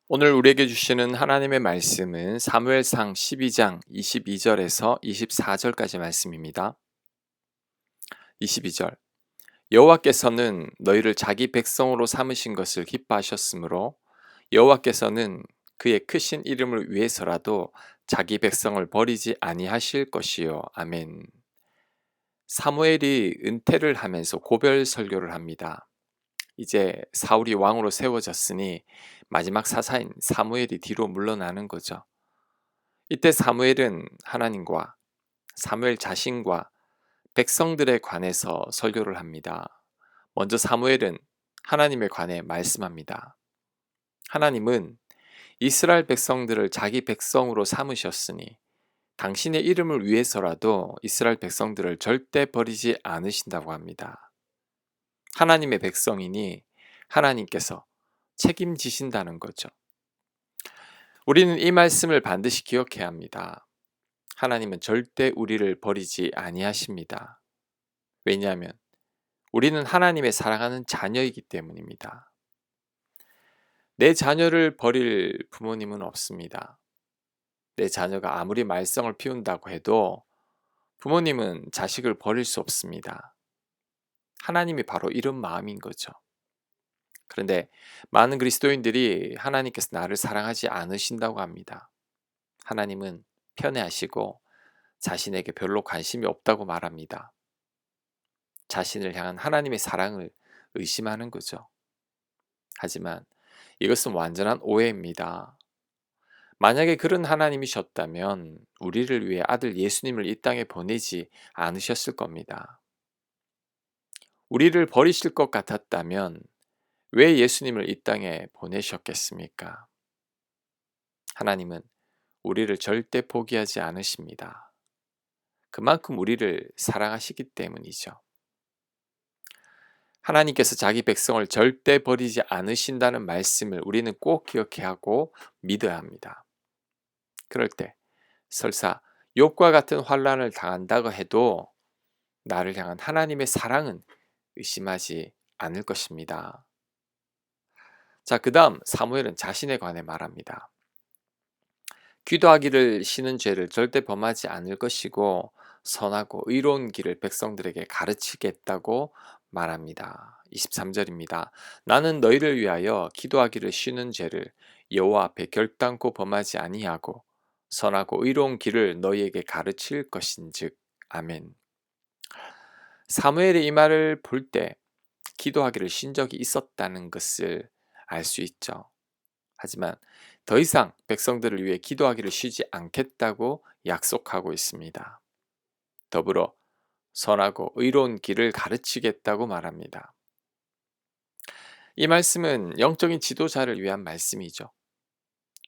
오늘 우리에게 주시는 하나님의 말씀은 사무엘상 12장 22절에서 24절까지 말씀입니다. 22절 여호와께서는 너희를 자기 백성으로 삼으신 것을 기뻐하셨으므로 여호와께서는 그의 크신 이름을 위해서라도 자기 백성을 버리지 아니하실 것이요. 아멘. 사무엘이 은퇴를 하면서 고별 설교를 합니다. 이제 사울이 왕으로 세워졌으니 마지막 사사인 사무엘이 뒤로 물러나는 거죠. 이때 사무엘은 하나님과 사무엘 자신과 백성들에 관해서 설교를 합니다. 먼저 사무엘은 하나님에 관해 말씀합니다. 하나님은 이스라엘 백성들을 자기 백성으로 삼으셨으니 당신의 이름을 위해서라도 이스라엘 백성들을 절대 버리지 않으신다고 합니다. 하나님의 백성이니 하나님께서 책임지신다는 거죠. 우리는 이 말씀을 반드시 기억해야 합니다. 하나님은 절대 우리를 버리지 아니하십니다. 왜냐하면 우리는 하나님의 사랑하는 자녀이기 때문입니다. 내 자녀를 버릴 부모님은 없습니다. 내 자녀가 아무리 말썽을 피운다고 해도 부모님은 자식을 버릴 수 없습니다. 하나님이 바로 이런 마음인 거죠. 그런데 많은 그리스도인들이 하나님께서 나를 사랑하지 않으신다고 합니다. 하나님은 편애하시고 자신에게 별로 관심이 없다고 말합니다. 자신을 향한 하나님의 사랑을 의심하는 거죠. 하지만 이것은 완전한 오해입니다. 만약에 그런 하나님이셨다면 우리를 위해 아들 예수님을 이 땅에 보내지 않으셨을 겁니다. 우리를 버리실 것 같았다면 왜 예수님을 이 땅에 보내셨겠습니까? 하나님은 우리를 절대 포기하지 않으십니다. 그만큼 우리를 사랑하시기 때문이죠. 하나님께서 자기 백성을 절대 버리지 않으신다는 말씀을 우리는 꼭 기억해야 하고 믿어야 합니다. 그럴 때 설사 욥과 같은 환난을 당한다고 해도 나를 향한 하나님의 사랑은 의심하지 않을 것입니다. 자, 그다음 사무엘은 자신에 관해 말합니다. 기도하기를 쉬는 죄를 절대 범하지 않을 것이고 선하고 의로운 길을 백성들에게 가르치겠다고 말합니다. 23절입니다. 나는 너희를 위하여 기도하기를 쉬는 죄를 여호와 앞에 결단코 범하지 아니하고 선하고 의로운 길을 너희에게 가르칠 것인즉. 아멘. 사무엘의 이 말을 볼 때 기도하기를 쉰 적이 있었다는 것을 알 수 있죠. 하지만 더 이상 백성들을 위해 기도하기를 쉬지 않겠다고 약속하고 있습니다. 더불어 선하고 의로운 길을 가르치겠다고 말합니다. 이 말씀은 영적인 지도자를 위한 말씀이죠.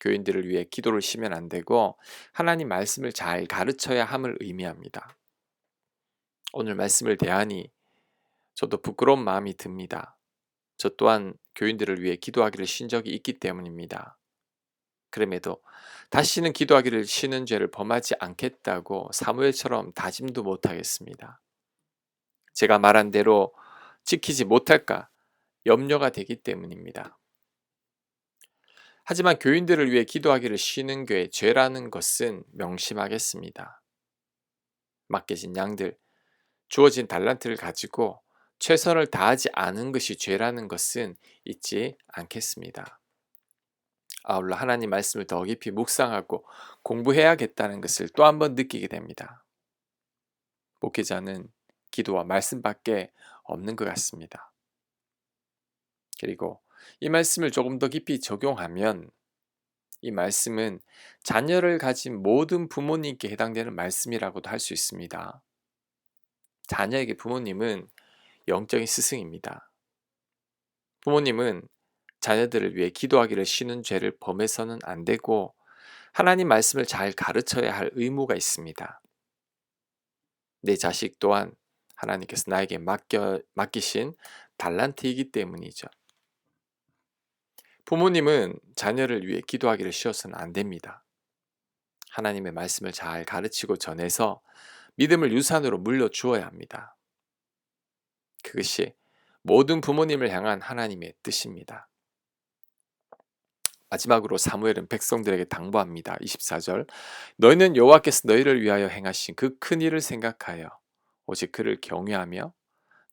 교인들을 위해 기도를 쉬면 안 되고 하나님 말씀을 잘 가르쳐야 함을 의미합니다. 오늘 말씀을 대하니 저도 부끄러운 마음이 듭니다. 저 또한 교인들을 위해 기도하기를 쉰 적이 있기 때문입니다. 그럼에도 다시는 기도하기를 쉬는 죄를 범하지 않겠다고 사무엘처럼 다짐도 못하겠습니다. 제가 말한 대로 지키지 못할까 염려가 되기 때문입니다. 하지만 교인들을 위해 기도하기를 쉬는 게 죄라는 것은 명심하겠습니다. 맡겨진 양들, 주어진 달란트를 가지고 최선을 다하지 않은 것이 죄라는 것은 잊지 않겠습니다. 아울러 하나님 말씀을 더 깊이 묵상하고 공부해야겠다는 것을 또 한 번 느끼게 됩니다. 목회자는 기도와 말씀밖에 없는 것 같습니다. 그리고 이 말씀을 조금 더 깊이 적용하면 이 말씀은 자녀를 가진 모든 부모님께 해당되는 말씀이라고도 할 수 있습니다. 자녀에게 부모님은 영적인 스승입니다. 부모님은 자녀들을 위해 기도하기를 쉬는 죄를 범해서는 안 되고 하나님 말씀을 잘 가르쳐야 할 의무가 있습니다. 내 자식 또한 하나님께서 나에게 맡기신 달란트이기 때문이죠. 부모님은 자녀를 위해 기도하기를 쉬어서는 안 됩니다. 하나님의 말씀을 잘 가르치고 전해서 믿음을 유산으로 물려주어야 합니다. 그것이 모든 부모님을 향한 하나님의 뜻입니다. 마지막으로 사무엘은 백성들에게 당부합니다. 24절. 너희는 여호와께서 너희를 위하여 행하신 그 큰 일을 생각하여 오직 그를 경외하며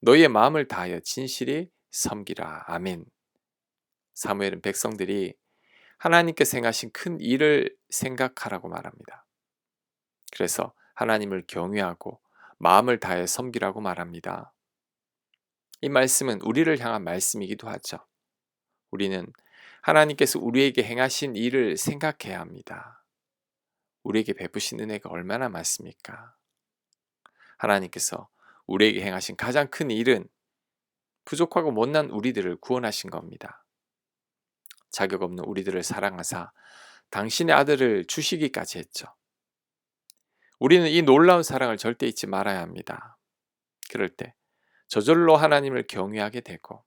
너희의 마음을 다하여 진실히 섬기라. 아멘. 사무엘은 백성들이 하나님께서 행하신 큰 일을 생각하라고 말합니다. 그래서 하나님을 경외하고 마음을 다해 섬기라고 말합니다. 이 말씀은 우리를 향한 말씀이기도 하죠. 우리는 하나님께서 우리에게 행하신 일을 생각해야 합니다. 우리에게 베푸신 은혜가 얼마나 많습니까? 하나님께서 우리에게 행하신 가장 큰 일은 부족하고 못난 우리들을 구원하신 겁니다. 자격 없는 우리들을 사랑하사 당신의 아들을 주시기까지 했죠. 우리는 이 놀라운 사랑을 절대 잊지 말아야 합니다. 그럴 때 저절로 하나님을 경외하게 되고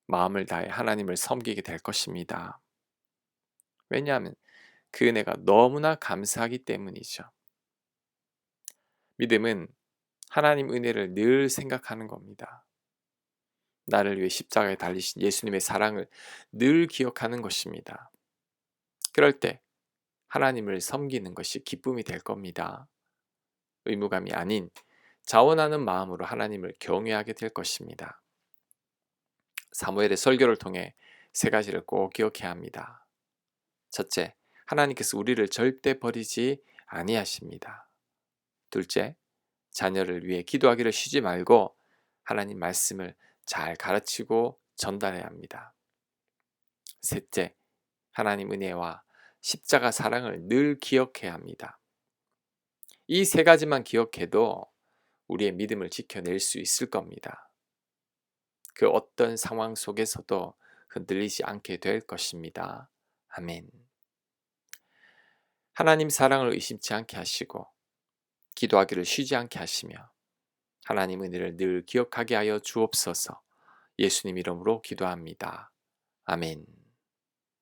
마음을 다해 하나님을 섬기게 될 것입니다. 왜냐하면 그 은혜가 너무나 감사하기 때문이죠. 믿음은 하나님 은혜를 늘 생각하는 겁니다. 나를 위해 십자가에 달리신 예수님의 사랑을 늘 기억하는 것입니다. 그럴 때 하나님을 섬기는 것이 기쁨이 될 겁니다. 의무감이 아닌 자원하는 마음으로 하나님을 경외하게 될 것입니다. 사무엘의 설교를 통해 세 가지를 꼭 기억해야 합니다. 첫째, 하나님께서 우리를 절대 버리지 아니하십니다. 둘째, 자녀를 위해 기도하기를 쉬지 말고 하나님 말씀을 잘 가르치고 전달해야 합니다. 셋째, 하나님 은혜와 십자가 사랑을 늘 기억해야 합니다. 이 세 가지만 기억해도 우리의 믿음을 지켜낼 수 있을 겁니다. 그 어떤 상황 속에서도 흔들리지 않게 될 것입니다. 아멘. 하나님 사랑을 의심치 않게 하시고 기도하기를 쉬지 않게 하시며 하나님 은혜를 늘 기억하게 하여 주옵소서. 예수님 이름으로 기도합니다. 아멘.